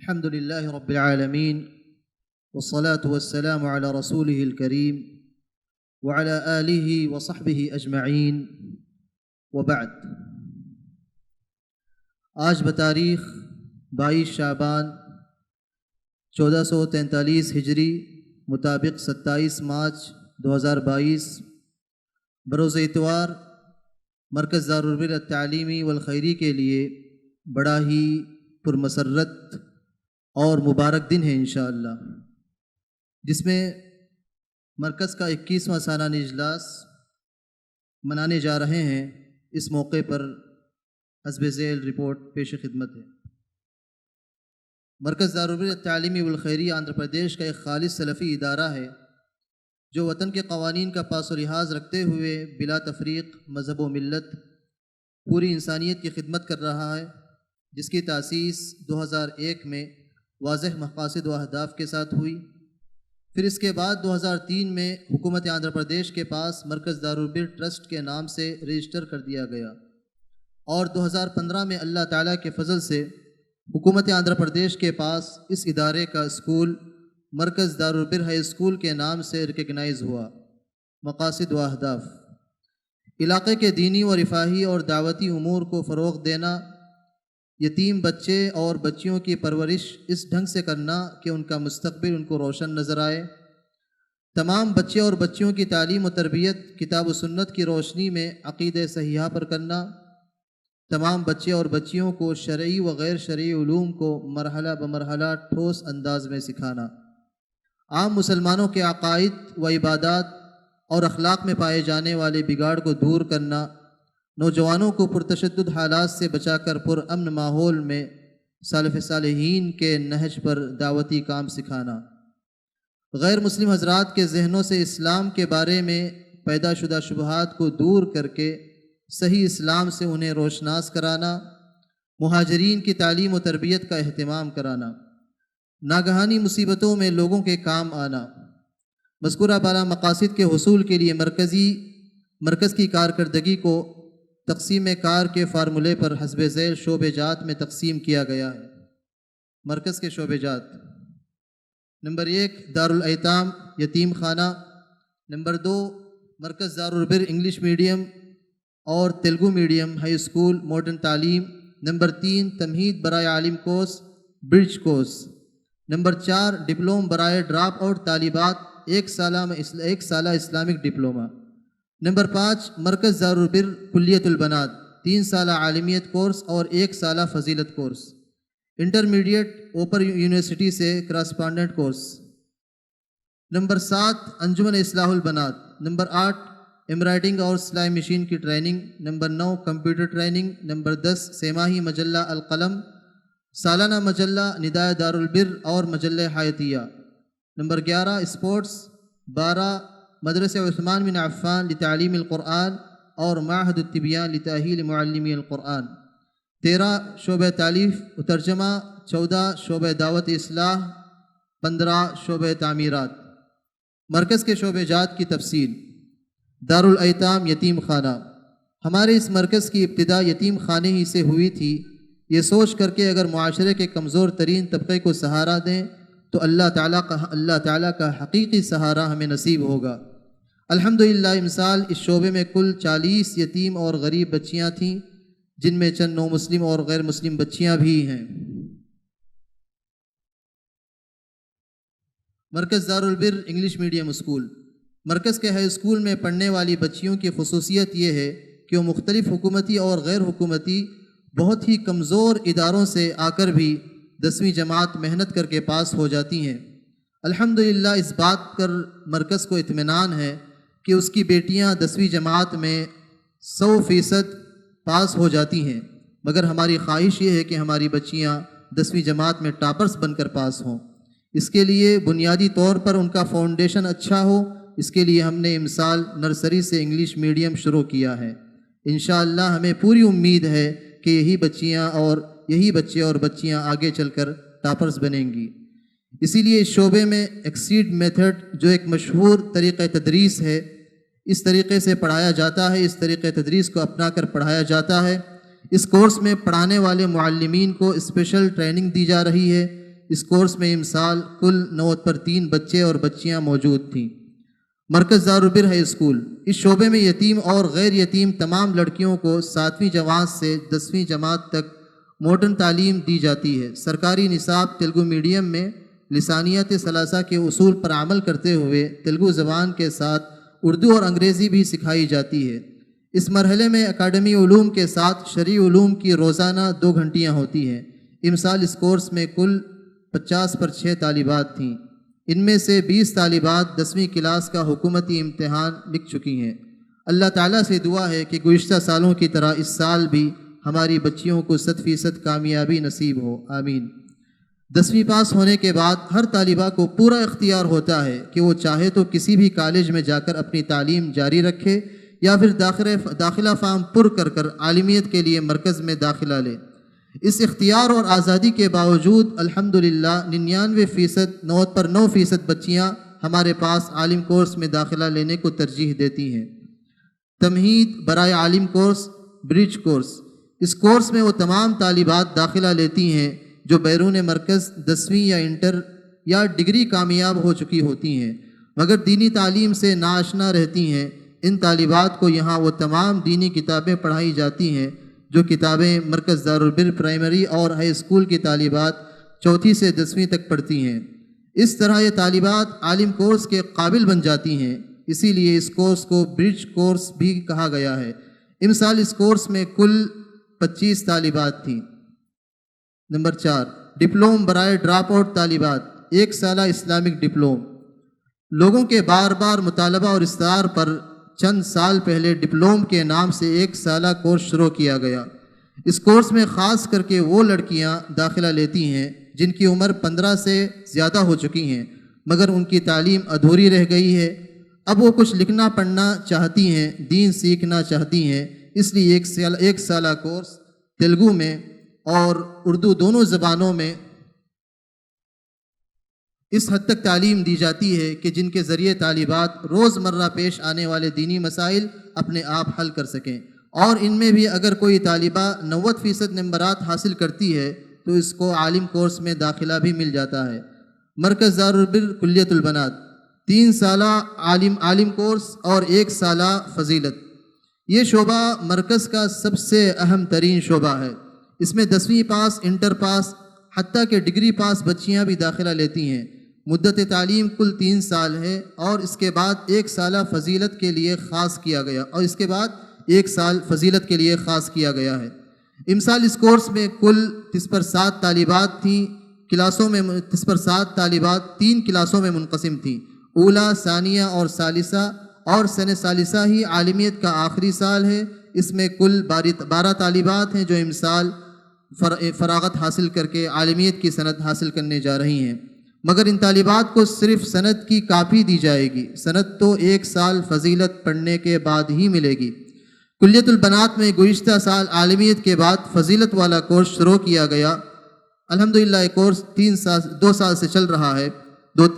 الحمد لله رب العالمين والصلاة والسلام على رسوله الكريم وعلى آله وصحبه أجمعين وبعد۔ آج بتاریخ 22 شعبان 1443 ہجری مطابق 27 مارچ 2022 بروز اتوار مرکز دارالبر التعلیمی والخیری کے لیے بڑا ہی پرمسرت اور مبارک دن ہے انشاءاللہ، جس میں مرکز کا 21واں سالانہ اجلاس منانے جا رہے ہیں۔ اس موقع پر حسب ذیل رپورٹ پیش خدمت ہے۔ مرکز دارالبر التعلیمی والخیری آندھرا پردیش کا ایک خالص سلفی ادارہ ہے جو وطن کے قوانین کا پاس و لحاظ رکھتے ہوئے بلا تفریق مذہب و ملت پوری انسانیت کی خدمت کر رہا ہے، جس کی تاسیس 2001 میں واضح مقاصد و اہداف کے ساتھ ہوئی۔ پھر اس کے بعد 2003 میں حکومت آندھرا پردیش کے پاس مرکز دارالبر ٹرسٹ کے نام سے رجسٹر کر دیا گیا، اور 2015 میں اللہ تعالیٰ کے فضل سے حکومت آندھرا پردیش کے پاس اس ادارے کا اسکول مرکز دارالبر ہائی اسکول کے نام سے ریکگنائز ہوا۔ مقاصد و اہداف: علاقے کے دینی و رفاہی اور دعوتی امور کو فروغ دینا، یتیم بچے اور بچیوں کی پرورش اس ڈھنگ سے کرنا کہ ان کا مستقبل ان کو روشن نظر آئے، تمام بچے اور بچیوں کی تعلیم و تربیت کتاب و سنت کی روشنی میں عقیدہ صحیحہ پر کرنا، تمام بچے اور بچیوں کو شرعی و غیر شرعی علوم کو مرحلہ بمرحلہ ٹھوس انداز میں سکھانا، عام مسلمانوں کے عقائد و عبادات اور اخلاق میں پائے جانے والے بگاڑ کو دور کرنا، نوجوانوں کو پرتشدد حالات سے بچا کر پرامن ماحول میں سلف صالحین کے نہج پر دعوتی کام سکھانا، غیر مسلم حضرات کے ذہنوں سے اسلام کے بارے میں پیدا شدہ شبہات کو دور کر کے صحیح اسلام سے انہیں روشناس کرانا، مہاجرین کی تعلیم و تربیت کا اہتمام کرانا، ناگہانی مصیبتوں میں لوگوں کے کام آنا۔ مذکورہ بالا مقاصد کے حصول کے لیے مرکز کی کارکردگی کو تقسیم کار کے فارمولے پر حسب ذیل شعبہ جات میں تقسیم کیا گیا ہے۔ مرکز کے شعبہ جات: نمبر 1 دارالایتام یتیم خانہ، نمبر 2 مرکز دارالبر انگلش میڈیم اور Telugu medium high school modern تعلیم، نمبر 3 تمہید برائے عالم کورس برج کورس، نمبر 4 ڈپلوم برائے ڈراپ آؤٹ طالبات ایک سالہ اسلامک ڈپلومہ، نمبر 5 مرکز دارالبر کلیت البنات 3 سالہ عالمیت کورس اور 1 سالہ فضیلت کورس، انٹرمیڈیٹ اوپن یونیورسٹی سے کراسپانڈنٹ کورس، نمبر 7 انجمن اصلاح البنات، نمبر 8 ایمبرائڈنگ اور سلائی مشین کی training, number 9 computer training, number 10 سہ-ماہی مجلہ القلم، سالانہ مجلہ ندائے دارالبر اور مجلہ حیاتیہ، نمبر 11 اسپورٹس، 12 مدرسہ عثمان بن عفان لتعلیم القرآن اور معہد الطبیان لتأہیل معلمی القرآن، 13 شعبہ تالیف و ترجمہ، 14 شعبہ دعوت اصلاح، 15 شعبہ تعمیرات۔ مرکز کے شعبہ جات کی تفصیل: دارالایتام یتیم خانہ: ہمارے اس مرکز کی ابتدا یتیم خانے ہی سے ہوئی تھی، یہ سوچ کر کے اگر معاشرے کے کمزور ترین طبقے کو سہارا دیں تو اللہ تعالیٰ کا حقیقی سہارا ہمیں نصیب ہوگا۔ الحمدللہ امسال اس شعبے میں کل 40 یتیم اور غریب بچیاں تھیں، جن میں چند نو مسلم اور غیر مسلم بچیاں بھی ہیں۔ مرکز دارالبر انگلش میڈیم اسکول: مرکز کے ہائی اسکول میں پڑھنے والی بچیوں کی خصوصیت یہ ہے کہ وہ مختلف حکومتی اور غیر حکومتی بہت ہی کمزور اداروں سے آ کر بھی 10ویں جماعت محنت کر کے پاس ہو جاتی ہیں۔ الحمدللہ اس بات پر مرکز کو اطمینان ہے کہ اس کی بیٹیاں 10ویں جماعت میں 100% پاس ہو جاتی ہیں، مگر ہماری خواہش یہ ہے کہ ہماری بچیاں 10ویں جماعت میں ٹاپرز بن کر پاس ہوں۔ اس کے لیے بنیادی طور پر ان کا فاؤنڈیشن اچھا ہو، اس کے لیے ہم نے امسال نرسری سے انگلش میڈیم شروع کیا ہے۔ انشاءاللہ ہمیں پوری امید ہے کہ یہی بچے اور بچیاں آگے چل کر ٹاپرز بنیں گی۔ اسی لیے اس شعبے میں ایکسیڈ میتھڈ جو ایک مشہور طریقہ تدریس ہے، اس طریقے سے پڑھایا جاتا ہے، اس طریقہ تدریس کو اپنا کر پڑھایا جاتا ہے۔ اس کورس میں پڑھانے والے معلمین کو اسپیشل ٹریننگ دی جا رہی ہے اس کورس میں امسال کل 9 پر 3 بچے اور بچیاں موجود تھیں۔ مرکز دارالبر ہائی اسکول، اس شعبے میں یتیم اور غیر یتیم تمام لڑکیوں کو 7ویں جماعت سے 10ویں جماعت تک ماڈرن تعلیم دی جاتی ہے۔ سرکاری نصاب تیلگو میڈیم میں لسانیات ثلاثہ کے اصول پر عمل کرتے ہوئے تیلگو زبان کے ساتھ اردو اور انگریزی بھی سکھائی جاتی ہے۔ اس مرحلے میں اکیڈمی علوم کے ساتھ شرعی علوم کی روزانہ 2 گھنٹیاں ہوتی ہیں۔ امسال اس کورس میں کل 50 پر 6 طالبات تھیں۔ ان میں سے 20 طالبات 10ویں کلاس کا حکومتی امتحان لکھ چکی ہیں۔ اللہ تعالیٰ سے دعا ہے کہ گزشتہ سالوں کی طرح اس سال بھی ہماری بچیوں کو 100% کامیابی نصیب ہو، آمین۔ 10ویں پاس ہونے کے بعد ہر طالبہ کو پورا اختیار ہوتا ہے کہ وہ چاہے تو کسی بھی کالج میں جا کر اپنی تعلیم جاری رکھے یا پھر داخلہ فارم پر کر عالمیت کے لیے مرکز میں داخلہ لے۔ اس اختیار اور آزادی کے باوجود الحمدللہ 99% 9% بچیاں ہمارے پاس عالم کورس میں داخلہ لینے کو ترجیح دیتی ہیں۔ تمہید برائے عالم کورس، برج کورس، اس کورس میں وہ تمام طالبات داخلہ لیتی ہیں جو بیرون مرکز 10ویں یا انٹر یا ڈگری کامیاب ہو چکی ہوتی ہیں مگر دینی تعلیم سے ناآشنا رہتی ہیں۔ ان طالبات کو یہاں وہ تمام دینی کتابیں پڑھائی جاتی ہیں جو کتابیں مرکز دارالبر پرائمری اور ہائی اسکول کی طالبات 4 سے 10ویں تک پڑھتی ہیں۔ اس طرح یہ طالبات عالم کورس کے قابل بن جاتی ہیں، اسی لیے اس کورس کو برج کورس بھی کہا گیا ہے۔ امسال اس کورس میں کل 25 طالبات تھیں۔ نمبر 4، ڈپلوم برائے ڈراپ آؤٹ طالبات، 1 سالہ اسلامک ڈپلوم۔ لوگوں کے بار بار مطالبہ اور اصرار پر چند سال پہلے ڈپلوم کے نام سے 1 سالہ کورس شروع کیا گیا۔ اس کورس میں خاص کر کے وہ لڑکیاں داخلہ لیتی ہیں جن کی عمر 15 سے زیادہ ہو چکی ہیں مگر ان کی تعلیم ادھوری رہ گئی ہے۔ اب وہ کچھ لکھنا پڑھنا چاہتی ہیں، دین سیکھنا چاہتی ہیں، اس لیے 1 سالہ کورس تیلگو میں اور اردو دونوں زبانوں میں اس حد تک تعلیم دی جاتی ہے کہ جن کے ذریعے طالبات روزمرہ پیش آنے والے دینی مسائل اپنے آپ حل کر سکیں، اور ان میں بھی اگر کوئی طالبہ 90% نمبرات حاصل کرتی ہے تو اس کو عالم کورس میں داخلہ بھی مل جاتا ہے۔ مرکز دارالبر کلیت البنات، 3 سالہ عالم کورس اور 1 سالہ فضیلت۔ یہ شعبہ مرکز کا سب سے اہم ترین شعبہ ہے۔ اس میں 10ویں پاس، انٹر پاس، حتیٰ کہ ڈگری پاس بچیاں بھی داخلہ لیتی ہیں۔ مدت تعلیم کل 3 سال ہے اور اس کے بعد 1 سالہ فضیلت کے لیے خاص کیا گیا ہے۔ امسال اس کورس میں کل 30 پر 7 طالبات تھیں۔ 30 پر 7 طالبات 3 کلاسوں میں منقسم تھیں، اولا، ثانیہ اور ثالثہ، اور سن ثالثہ ہی عالمیت کا آخری سال ہے۔ اس میں کل 12 طالبات ہیں جو امسال فراغت حاصل کر کے عالمیت کی سند حاصل کرنے جا رہی ہیں، مگر ان طالبات کو صرف سند کی کاپی دی جائے گی، سند تو 1 سال فضیلت پڑھنے کے بعد ہی ملے گی۔ کلیت البنات میں گزشتہ سال عالمیت کے بعد فضیلت والا کورس شروع کیا گیا۔ الحمدللہ یہ کورس 2 سال سے چل رہا ہے،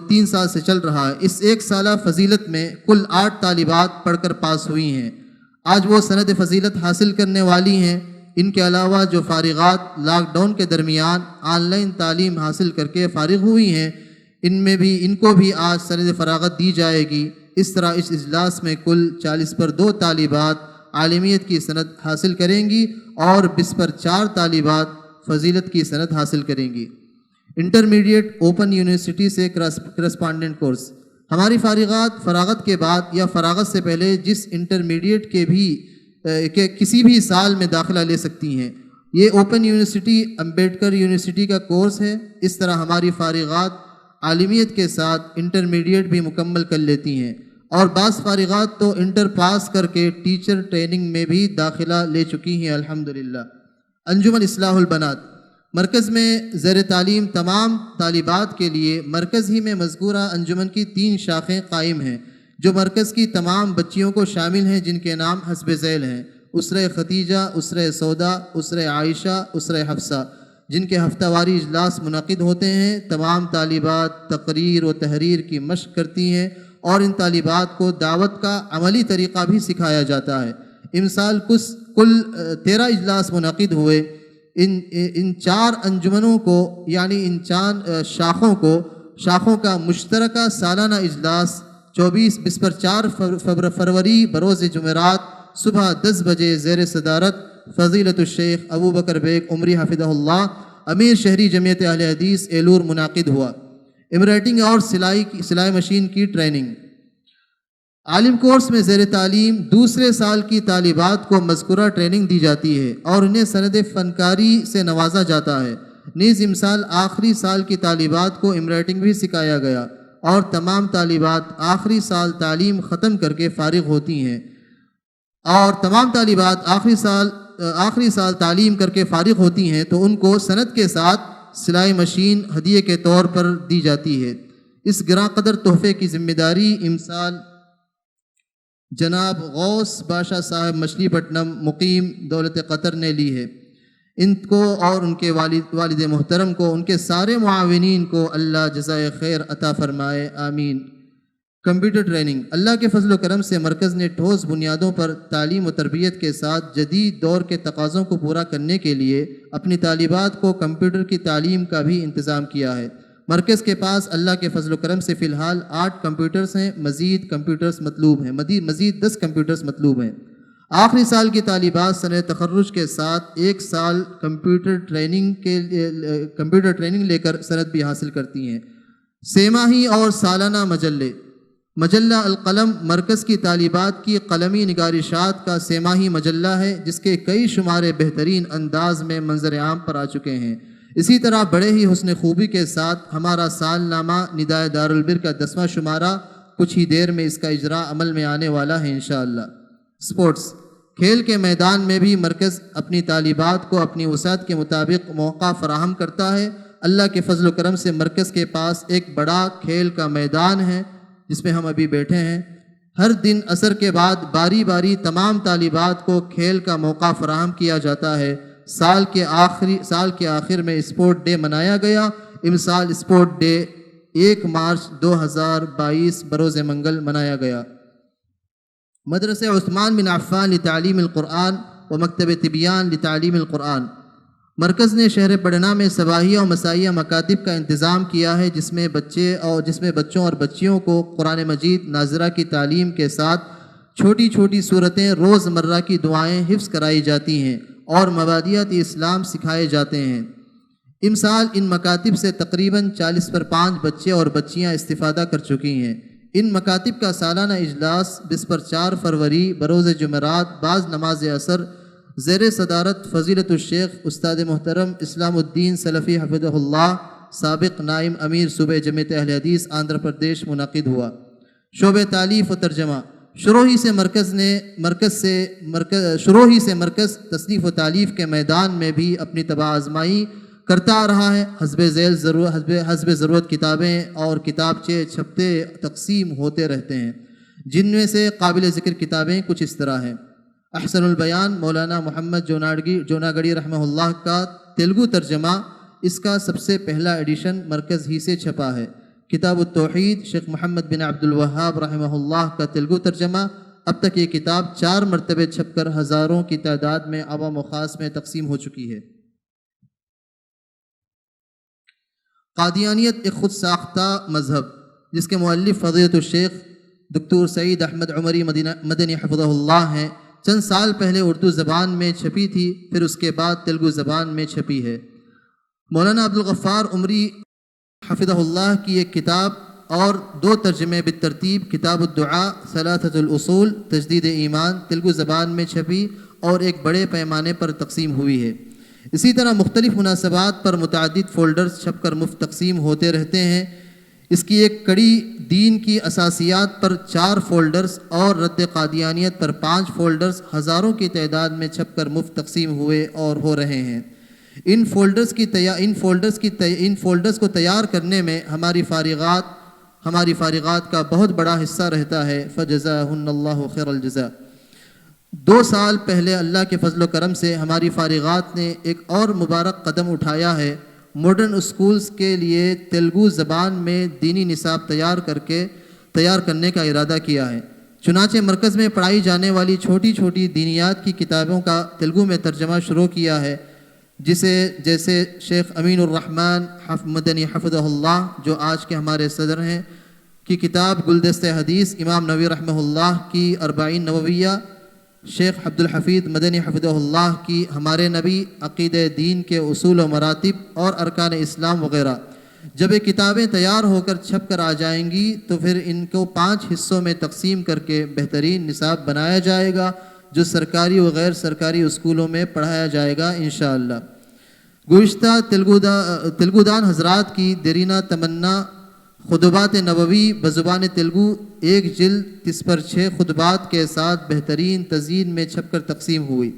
3 سال سے چل رہا ہے۔ اس 1 سالہ فضیلت میں کل 8 طالبات پڑھ کر پاس ہوئی ہیں، آج وہ سند فضیلت حاصل کرنے والی ہیں۔ ان کے علاوہ جو فارغات لاک ڈاؤن کے درمیان آن لائن تعلیم حاصل کر کے فارغ ہوئی ہیں، ان کو بھی آج سند فراغت دی جائے گی۔ اس طرح اس اجلاس میں کل 40 پر 2 طالبات عالمیت کی سند حاصل کریں گی اور 20 پر 4 طالبات فضیلت کی سند حاصل کریں گی۔ انٹرمیڈیٹ اوپن یونیورسٹی سے کرسپانڈنٹ کورس، ہماری فراغت کے بعد یا فراغت سے پہلے جس انٹرمیڈیٹ کے کسی بھی سال میں داخلہ لے سکتی ہیں۔ یہ اوپن یونیورسٹی امبیڈکر یونیورسٹی کا کورس ہے۔ اس طرح ہماری فارغات عالمیت کے ساتھ انٹرمیڈیٹ بھی مکمل کر لیتی ہیں، اور بعض فارغات تو انٹر پاس کر کے ٹیچر ٹریننگ میں بھی داخلہ لے چکی ہیں الحمدللہ۔ انجمن اصلاح البنات، مرکز میں زیر تعلیم تمام طالبات کے لیے مرکز ہی میں مذکورہ انجمن کی 3 شاخیں قائم ہیں جو مرکز کی تمام بچیوں کو شامل ہیں، جن کے نام حسب ذیل ہیں: اسرہ ختیجہ، اسرہ سودا، اسرہ عائشہ، اسرہ حفصہ، جن کے ہفتہ واری اجلاس منعقد ہوتے ہیں۔ تمام طالبات تقریر و تحریر کی مشق کرتی ہیں اور ان طالبات کو دعوت کا عملی طریقہ بھی سکھایا جاتا ہے۔ امسال کل 13 اجلاس منعقد ہوئے۔ ان چار انجمنوں کو یعنی ان چار شاخوں کا مشترکہ سالانہ اجلاس 4 فروری بروز جمعرات صبح 10 بجے زیر صدارت فضیلت الشیخ ابو بکر بیگ عمری حفظہ اللہ امیر شہری جمعیت اہل حدیث ایلور منعقد ہوا۔ امبرائڈرنگ اور سلائی مشین کی ٹریننگ۔ عالم کورس میں زیر تعلیم دوسرے سال کی طالبات کو مذکورہ ٹریننگ دی جاتی ہے اور انہیں سند فنکاری سے نوازا جاتا ہے۔ نیز امسال آخری سال کی طالبات کو امبرائڈرنگ بھی سکھایا گیا اور تمام طالبات آخری سال تعلیم ختم کر کے فارغ ہوتی ہیں آخری سال تعلیم کر کے فارغ ہوتی ہیں تو ان کو سند کے ساتھ سلائی مشین ہدیے کے طور پر دی جاتی ہے۔ اس گراں قدر تحفے کی ذمہ داری امسال جناب غوث بادشاہ صاحب مچھلی پٹنم مقیم دولت قطر نے لی ہے۔ ان کو اور ان کے والد محترم کو، ان کے سارے معاونین کو اللہ جزائے خیر عطا فرمائے، آمین۔ Computer training. اللہ کے فضل و کرم سے مرکز نے ٹھوس بنیادوں پر تعلیم و تربیت کے ساتھ جدید دور کے تقاضوں کو پورا کرنے کے لیے اپنی طالبات کو کمپیوٹر کی تعلیم کا بھی انتظام کیا ہے۔ مرکز کے پاس اللہ کے فضل و کرم سے فی الحال 8 کمپیوٹرز ہیں، مزید 10 کمپیوٹرز مطلوب ہیں۔ آخری سال کی طالبات سنہ تخرج کے ساتھ 1 سال کمپیوٹر ٹریننگ لے کر سند بھی حاصل کرتی ہیں۔ سیماہی اور سالانہ مجلہ القلم مرکز کی طالبات کی قلمی نگارشات کا سیماہی مجلہ ہے، جس کے کئی شمارے بہترین انداز میں منظر عام پر آ چکے ہیں۔ اسی طرح بڑے ہی حسن خوبی کے ساتھ ہمارا سال نامہ ندائے دارالبر کا 10واں شمارہ کچھ ہی دیر میں اس کا اجراء عمل میں آنے والا ہے انشاءاللہ۔ سپورٹس۔ کھیل کے میدان میں بھی مرکز اپنی طالبات کو اپنی وسعت کے مطابق موقع فراہم کرتا ہے۔ اللہ کے فضل و کرم سے مرکز کے پاس ایک بڑا کھیل کا میدان ہے جس میں ہم ابھی بیٹھے ہیں۔ ہر دن عصر کے بعد باری باری تمام طالبات کو کھیل کا موقع فراہم کیا جاتا ہے۔ سال کے آخر میں اسپورٹ ڈے منایا گیا۔ امسال اسپورٹ ڈے 1 مارچ 2022 بروز منگل منایا گیا۔ مدرسہ عثمان بن عفان لتعلیم القرآن و مکتب طبیان لتعلیم القرآن۔ مرکز نے شہر پڑھنا میں صباحیہ و مسائیہ مکاتب کا انتظام کیا ہے، جس میں بچوں اور بچیوں کو قرآن مجید ناظرہ کی تعلیم کے ساتھ چھوٹی چھوٹی صورتیں، روز مرہ کی دعائیں حفظ کرائی جاتی ہیں اور مبادیات اسلام سکھائے جاتے ہیں۔ امسال ان مکاتب سے تقریباً 40 پر 5 بچے اور بچیاں استفادہ کر چکی ہیں۔ ان مکاتب کا سالانہ اجلاس 20 پر 4 فروری بروز جمعرات بعد نماز عصر زیر صدارت فضیلت الشیخ استاد محترم اسلام الدین سلفی حفظہ اللہ سابق نائب امیر صوبہ جمعیت اہل حدیث آندھرا پردیش منعقد ہوا۔ شعبہ تالیف و ترجمہ۔ شروع ہی سے مرکز تصنیف و تالیف کے میدان میں بھی اپنی طبع آزمائی کرتا آ رہا ہے۔ حسب ضرورت کتابیں اور کتابچے چھپتے تقسیم ہوتے رہتے ہیں، جن میں سے قابل ذکر کتابیں کچھ اس طرح ہیں۔ احسن البیان مولانا محمد جوناگڑی رحمہ اللہ کا تیلگو ترجمہ، اس کا سب سے پہلا ایڈیشن مرکز ہی سے چھپا ہے۔ کتاب التوحید شیخ محمد بن عبد الوہاب رحمہ اللہ کا تیلگو ترجمہ، اب تک یہ کتاب 4 مرتبہ چھپ کر ہزاروں کی تعداد میں عوام و خاص میں تقسیم ہو چکی ہے۔ قادیانیت ایک خود ساختہ مذہب، جس کے مؤلف فضیلت الشیخ دکتور سعید احمد عمری مدنی حفظہ اللہ ہیں، چند سال پہلے اردو زبان میں چھپی تھی، پھر اس کے بعد تیلگو زبان میں چھپی ہے۔ مولانا عبدالغفار عمری حفظہ اللہ کی ایک کتاب اور 2 ترجمے بالترتیب، کتاب الدعاء ثلاثۃ الاصول تجدید ایمان، تیلگو زبان میں چھپی اور ایک بڑے پیمانے پر تقسیم ہوئی ہے۔ اسی طرح مختلف مناسبات پر متعدد فولڈرز چھپ کر مفت تقسیم ہوتے رہتے ہیں۔ اس کی ایک کڑی دین کی اساسیات پر 4 فولڈرز اور رد قادیانیت پر 5 فولڈرز ہزاروں کی تعداد میں چھپ کر مفت تقسیم ہوئے اور ہو رہے ہیں۔ ان فولڈرز کو تیار کرنے میں ہماری فارغات کا بہت بڑا حصہ رہتا ہے، فجزاہن اللہ خیر الجزاء۔ 2 سال پہلے اللہ کے فضل و کرم سے ہماری فارغات نے ایک اور مبارک قدم اٹھایا ہے۔ ماڈرن اسکولز کے لیے تیلگو زبان میں دینی نصاب تیار کرنے کا ارادہ کیا ہے۔ چنانچہ مرکز میں پڑھائی جانے والی چھوٹی چھوٹی دینیات کی کتابوں کا تیلگو میں ترجمہ شروع کیا ہے۔ جسے جیسے شیخ امین الرحمن مدنی حفظہ اللہ جو آج کے ہمارے صدر ہیں کی کتاب گلدست حدیث امام نووی رحمہ اللہ کی اربعین نوویہ، شیخ عبد الحفیظ مدنی حفظہ اللہ کی ہمارے نبی عقیدہ دین کے اصول و مراتب اور ارکان اسلام وغیرہ، جب یہ کتابیں تیار ہو کر چھپ کر آ جائیں گی تو پھر ان کو 5 حصوں میں تقسیم کر کے بہترین نصاب بنایا جائے گا جو سرکاری و غیر سرکاری اسکولوں میں پڑھایا جائے گا انشاءاللہ۔ گزشتہ تلگودان حضرات کی دیرینہ تمنا خطبات نبوی بزبان تلگو 1 جلد 30/6 خطبات کے ساتھ بہترین تزئین میں چھپ کر تقسیم ہوئی۔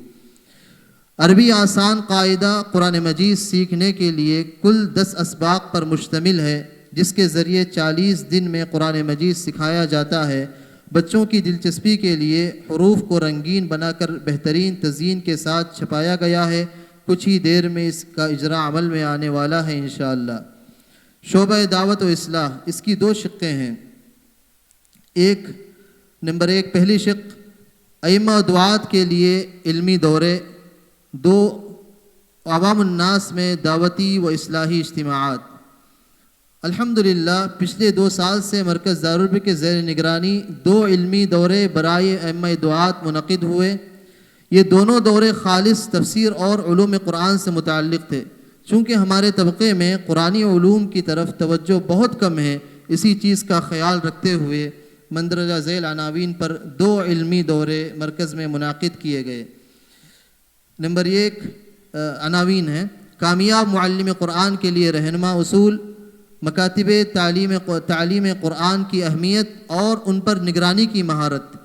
عربی آسان قاعدہ قرآن مجید سیکھنے کے لیے کل 10 اسباق پر مشتمل ہے، جس کے ذریعے 40 دن میں قرآن مجید سکھایا جاتا ہے۔ بچوں کی دلچسپی کے لیے حروف کو رنگین بنا کر بہترین تزئین کے ساتھ چھپایا گیا ہے۔ کچھ ہی دیر میں اس کا اجرا عمل میں آنے والا ہے انشاءاللہ۔ شعبہ دعوت و اصلاح، اس کی 2 شقیں ہیں۔ نمبر 1 پہلی شق ائمہ و دعات کے لیے علمی دورے، 2 عوام الناس میں دعوتی و اصلاحی اجتماعات۔ الحمدللہ پچھلے 2 سال سے مرکز دارالعلوم کے زیر نگرانی 2 علمی دورے برائے ائمہ دعات منعقد ہوئے۔ یہ دونوں دورے خالص تفسیر اور علوم قرآن سے متعلق تھے۔ چونکہ ہمارے طبقے میں قرآنی علوم کی طرف توجہ بہت کم ہے، اسی چیز کا خیال رکھتے ہوئے مندرجہ ذیل عناوین پر 2 علمی دورے مرکز میں منعقد کیے گئے۔ نمبر 1 عناوین ہیں: کامیاب معلم قرآن کے لیے رہنما اصول، مکاتب تعلیم قرآن کی اہمیت اور ان پر نگرانی کی مہارت،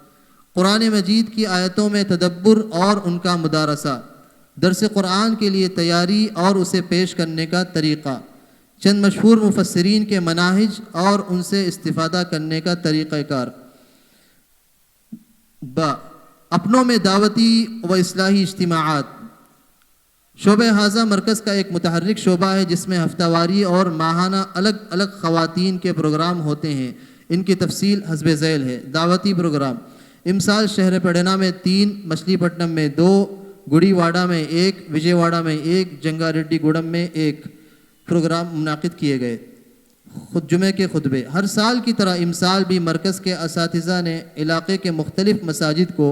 قرآن مجید کی آیتوں میں تدبر اور ان کا مدارسہ، درس قرآن کے لیے تیاری اور اسے پیش کرنے کا طریقہ، چند مشہور مفسرین کے مناہج اور ان سے استفادہ کرنے کا طریقہ کار۔ اپنوں میں دعوتی و اصلاحی اجتماعات، شعبہ حاضہ مرکز کا ایک متحرک شعبہ ہے جس میں ہفتہ واری اور ماہانہ الگ الگ خواتین کے پروگرام ہوتے ہیں۔ ان کی تفصیل حسب ذیل ہے۔ دعوتی پروگرام: امسال شہر پڑنا میں 3، مچھلی پٹنم میں 2، گڑی واڑہ میں 1، وجے واڑہ میں 1، جنگا ریڈی گوڑم میں 1 پروگرام منعقد کیے گئے۔ جمعے کے خطبے: ہر سال کی طرح امسال بھی مرکز کے اساتذہ نے علاقے کے مختلف مساجد کو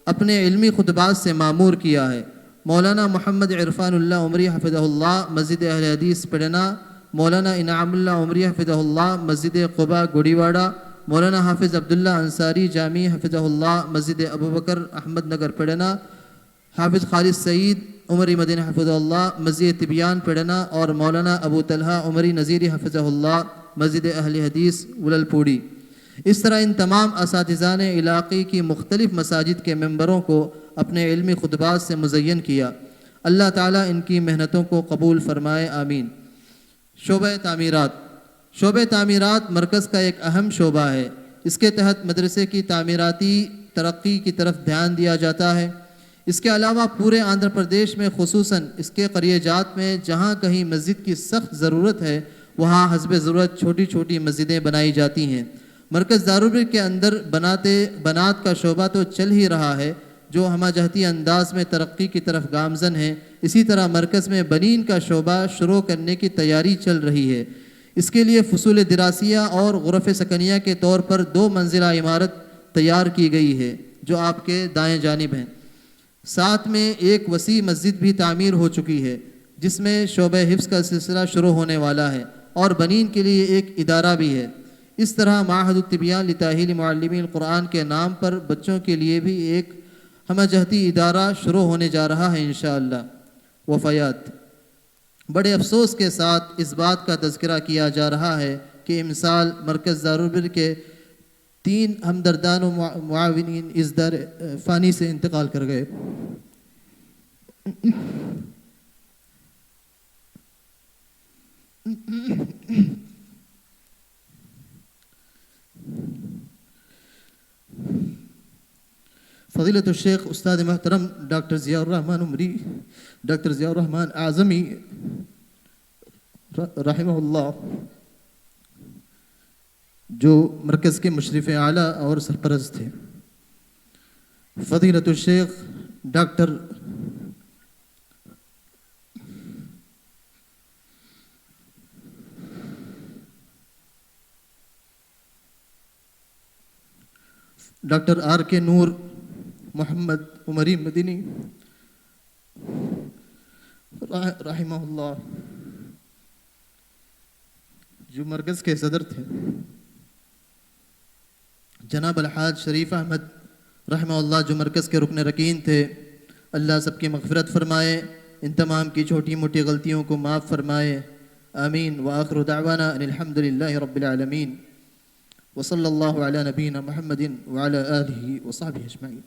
اپنے علمی خطبات سے معمور کیا ہے۔ مولانا محمد عرفان اللہ عمری حفظہ اللہ مسجد اہل حدیث پڑنا، مولانا انعام اللہ عمری حفظہ اللہ مسجد قبا گڑی واڑہ، مولانا حافظ عبداللہ انصاری جامع حفظہ اللہ مسجد ابوبکر احمد نگر پڑنا، حافظ خالد سعید عمری مدینہ حفظہ اللہ مسجد طبیان پڑنا اور مولانا ابو طلحہ عمری نذیری حفظہ اللہ مسجد اہل حدیث ولل پوڑی۔ اس طرح ان تمام اساتذہ نے علاقے کی مختلف مساجد کے ممبروں کو اپنے علمی خطبات سے مزین کیا۔ اللہ تعالیٰ ان کی محنتوں کو قبول فرمائے، آمین۔ شعبہ تعمیرات: شعبہ تعمیرات مرکز کا ایک اہم شعبہ ہے۔ اس کے تحت مدرسے کی تعمیراتی ترقی کی طرف دھیان دیا جاتا ہے۔ اس کے علاوہ پورے آندھرا پردیش میں خصوصاً اس کے قریہ جات میں جہاں کہیں مسجد کی سخت ضرورت ہے وہاں حسب ضرورت چھوٹی چھوٹی مسجدیں بنائی جاتی ہیں۔ مرکز دارالعلوم کے اندر بنات کا شعبہ تو چل ہی رہا ہے جو ہمہ جہتی انداز میں ترقی کی طرف گامزن ہے۔ اسی طرح مرکز میں بنین کا شعبہ شروع کرنے کی تیاری چل رہی ہے۔ اس کے لیے فصول دراسیہ اور غرف سکنیہ کے طور پر 2 منزلہ عمارت تیار کی گئی ہے جو آپ کے دائیں جانب ہیں۔ ساتھ میں ایک وسیع مسجد بھی تعمیر ہو چکی ہے جس میں شعبہ حفظ کا سلسلہ شروع ہونے والا ہے اور بنین کے لیے ایک ادارہ بھی ہے۔ اس طرح معہد الطبیان لتاہیل معلمین القرآن کے نام پر بچوں کے لیے بھی ایک ہمہ جہتی ادارہ شروع ہونے جا رہا ہے انشاءاللہ۔ وفیات: بڑے افسوس کے ساتھ اس بات کا تذکرہ کیا جا رہا ہے کہ امسال مرکز دارالعلوم کے 3 ہمدردان و معاونین اس در فانی سے انتقال کر گئے۔ فضیلت الشیخ استاد محترم ڈاکٹر ضیاء الرحمن عمری، ڈاکٹر ضیاء الرحمن اعظمی رحمہ اللہ، جو مرکز کے مشرف اعلیٰ اور سرپرست تھے۔ فضیلت الشیخ ڈاکٹر ڈاکٹر آر کے نور محمد عمری مدنی رحمہ اللہ جو مرکز کے صدر تھے، جناب الحاج شریف احمد رحمہ اللہ جو مرکز کے رکن رکین تھے، اللہ سب کی مغفرت فرمائے، ان تمام کی چھوٹی موٹی غلطیوں کو معاف فرمائے، آمین۔ وآخر دعوانا ان الحمد للہ رب العالمین، وصلی اللہ علی نبینا محمد وعلی آلہ وصحبہ اجمعین۔